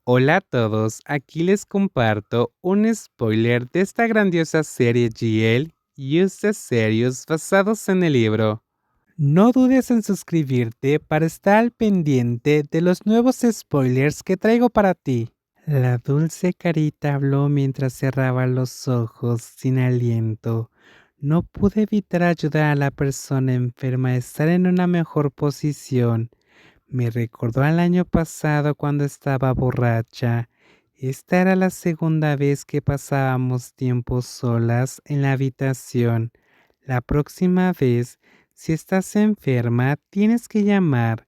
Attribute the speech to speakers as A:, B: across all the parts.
A: Hola a todos, aquí les comparto un spoiler de esta grandiosa serie GL Use the Series basados en el libro. No dudes en suscribirte para estar al pendiente de los nuevos spoilers que traigo para ti. La dulce carita habló mientras cerraba los ojos sin aliento. No pude evitar ayudar a la persona enferma a estar en una mejor posición. Me recordó al año pasado cuando estaba borracha. Esta era la segunda vez que pasábamos tiempo solas en la habitación. La próxima vez, si estás enferma, tienes que llamar.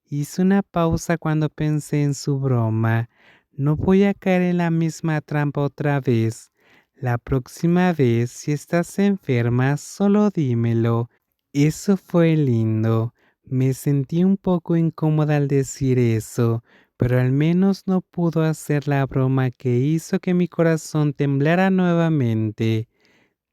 A: Hice una pausa cuando pensé en su broma. No voy a caer en la misma trampa otra vez. La próxima vez, si estás enferma, solo dímelo. Eso fue lindo. Me sentí un poco incómoda al decir eso, pero al menos no pudo hacer la broma que hizo que mi corazón temblara nuevamente.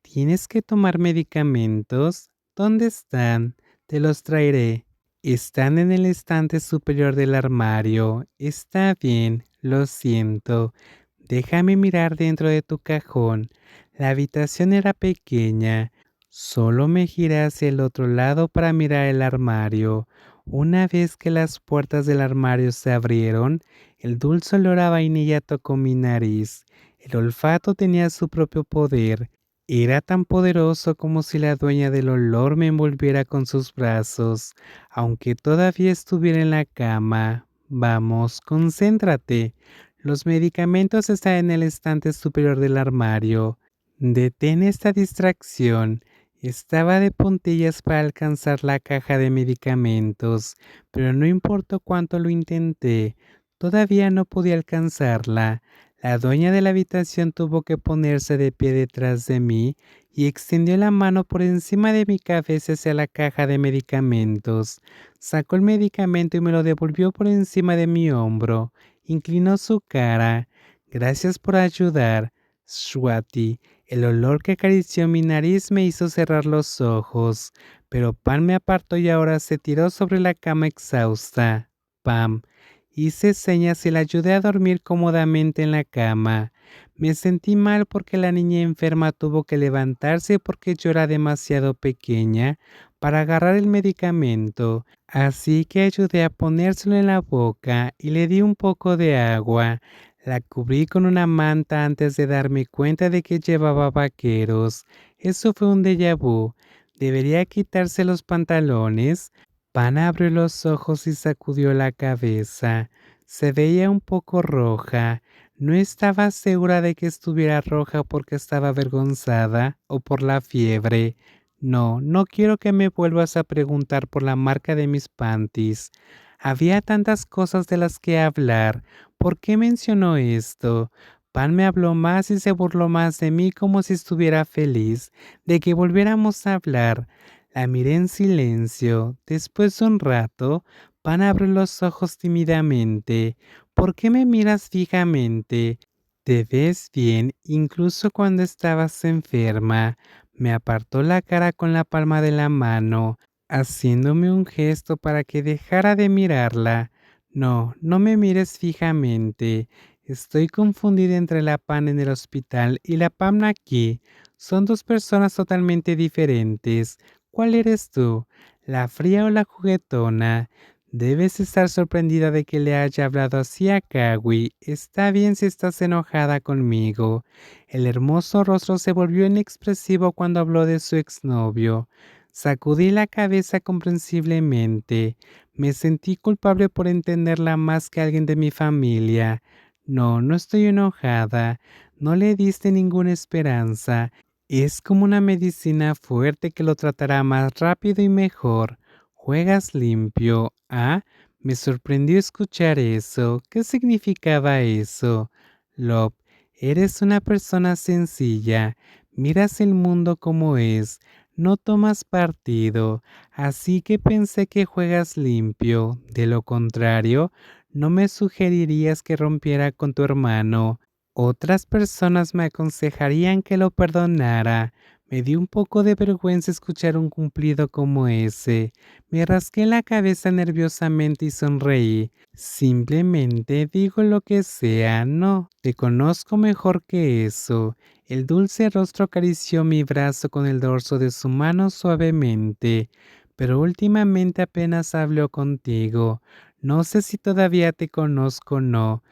A: ¿Tienes que tomar medicamentos? ¿Dónde están? Te los traeré. Están en el estante superior del armario. Está bien, lo siento. Déjame mirar dentro de tu cajón. La habitación era pequeña. Solo me giré hacia el otro lado para mirar el armario. Una vez que las puertas del armario se abrieron, el dulce olor a vainilla tocó mi nariz. El olfato tenía su propio poder. Era tan poderoso como si la dueña del olor me envolviera con sus brazos, aunque todavía estuviera en la cama. Vamos, concéntrate. Los medicamentos están en el estante superior del armario. Detén esta distracción. Estaba de puntillas para alcanzar la caja de medicamentos, pero no importó cuánto lo intenté, todavía no podía alcanzarla. La dueña de la habitación tuvo que ponerse de pie detrás de mí y extendió la mano por encima de mi cabeza hacia la caja de medicamentos. Sacó el medicamento y me lo devolvió por encima de mi hombro. Inclinó su cara. Gracias por ayudar, Swati. El olor que acarició mi nariz me hizo cerrar los ojos, pero Pam me apartó y ahora se tiró sobre la cama exhausta. Pam. Hice señas y la ayudé a dormir cómodamente en la cama. Me sentí mal porque la niña enferma tuvo que levantarse porque yo era demasiado pequeña para agarrar el medicamento, así que ayudé a ponérselo en la boca y le di un poco de agua. La cubrí con una manta antes de darme cuenta de que llevaba vaqueros. Eso fue un déjà vu. ¿Debería quitarse los pantalones? Pan abrió los ojos y sacudió la cabeza. Se veía un poco roja. No estaba segura de que estuviera roja porque estaba avergonzada o por la fiebre. No, no quiero que me vuelvas a preguntar por la marca de mis panties. Había tantas cosas de las que hablar. ¿Por qué mencionó esto? Pan me habló más y se burló más de mí como si estuviera feliz de que volviéramos a hablar. La miré en silencio. Después de un rato, Pan abrió los ojos tímidamente. ¿Por qué me miras fijamente? Te ves bien incluso cuando estabas enferma. Me apartó la cara con la palma de la mano, haciéndome un gesto para que dejara de mirarla. No, no me mires fijamente. Estoy confundida entre la Pan en el hospital y la Pam aquí. Son dos personas totalmente diferentes. ¿Cuál eres tú? ¿La fría o la juguetona? Debes estar sorprendida de que le haya hablado así a Kawi. Está bien si estás enojada conmigo. El hermoso rostro se volvió inexpresivo cuando habló de su exnovio. Sacudí la cabeza comprensiblemente. Me sentí culpable por entenderla más que alguien de mi familia. No, no estoy enojada. No le diste ninguna esperanza. Es como una medicina fuerte que lo tratará más rápido y mejor. Juegas limpio. Ah, me sorprendió escuchar eso. ¿Qué significaba eso? Love, eres una persona sencilla. Miras el mundo como es. No tomas partido. Así que pensé que juegas limpio. De lo contrario, no me sugerirías que rompiera con tu hermano. Otras personas me aconsejarían que lo perdonara, Me dio un poco de vergüenza escuchar un cumplido como ese. Me rasqué la cabeza nerviosamente y sonreí. Simplemente digo lo que sea, no, te conozco mejor que eso. El dulce rostro acarició mi brazo con el dorso de su mano suavemente, pero últimamente apenas hablo contigo. No sé si todavía te conozco o no.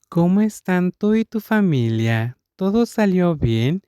A: ¿Cómo están tú y tu familia? ¿Todo salió bien?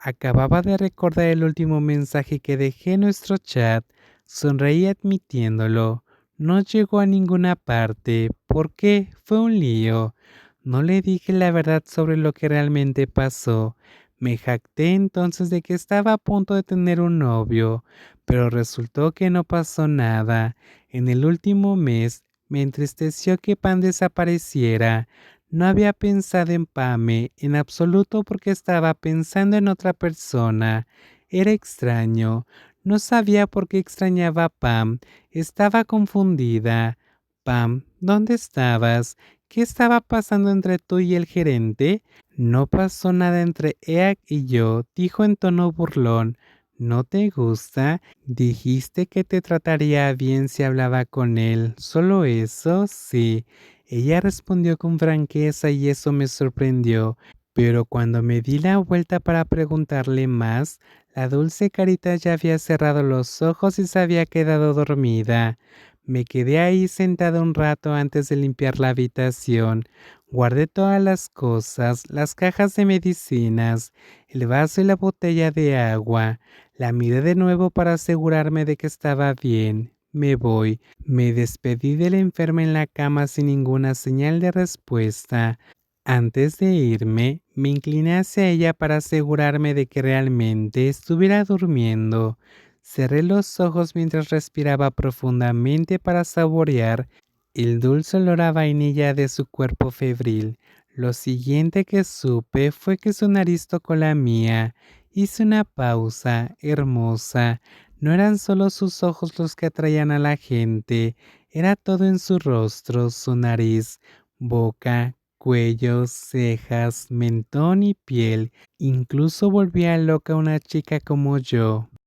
A: Acababa de recordar el último mensaje que dejé en nuestro chat. Sonreí admitiéndolo. No llegó a ninguna parte. ¿Por qué? Fue un lío. No le dije la verdad sobre lo que realmente pasó. Me jacté entonces de que estaba a punto de tener un novio, pero resultó que no pasó nada. En el último mes me entristeció que Pan desapareciera. No había pensado en Pame en absoluto porque estaba pensando en otra persona. Era extraño. No sabía por qué extrañaba a Pam. Estaba confundida. Pam, ¿dónde estabas? ¿Qué estaba pasando entre tú y el gerente? No pasó nada entre Eak y yo, dijo en tono burlón. ¿No te gusta? Dijiste que te trataría bien si hablaba con él. ¿Solo eso? Sí. Ella respondió con franqueza y eso me sorprendió, pero cuando me di la vuelta para preguntarle más, la dulce carita ya había cerrado los ojos y se había quedado dormida. Me quedé ahí sentada un rato antes de limpiar la habitación. Guardé todas las cosas, las cajas de medicinas, el vaso y la botella de agua. La miré de nuevo para asegurarme de que estaba bien. Me voy. Me despedí de la enferma en la cama sin ninguna señal de respuesta. Antes de irme, me incliné hacia ella para asegurarme de que realmente estuviera durmiendo. Cerré los ojos mientras respiraba profundamente para saborear el dulce olor a vainilla de su cuerpo febril. Lo siguiente que supe fue que su nariz tocó la mía. Hice una pausa, hermosa. No eran solo sus ojos los que atraían a la gente, era todo en su rostro, su nariz, boca, cuello, cejas, mentón y piel. Incluso volvía loca a una chica como yo.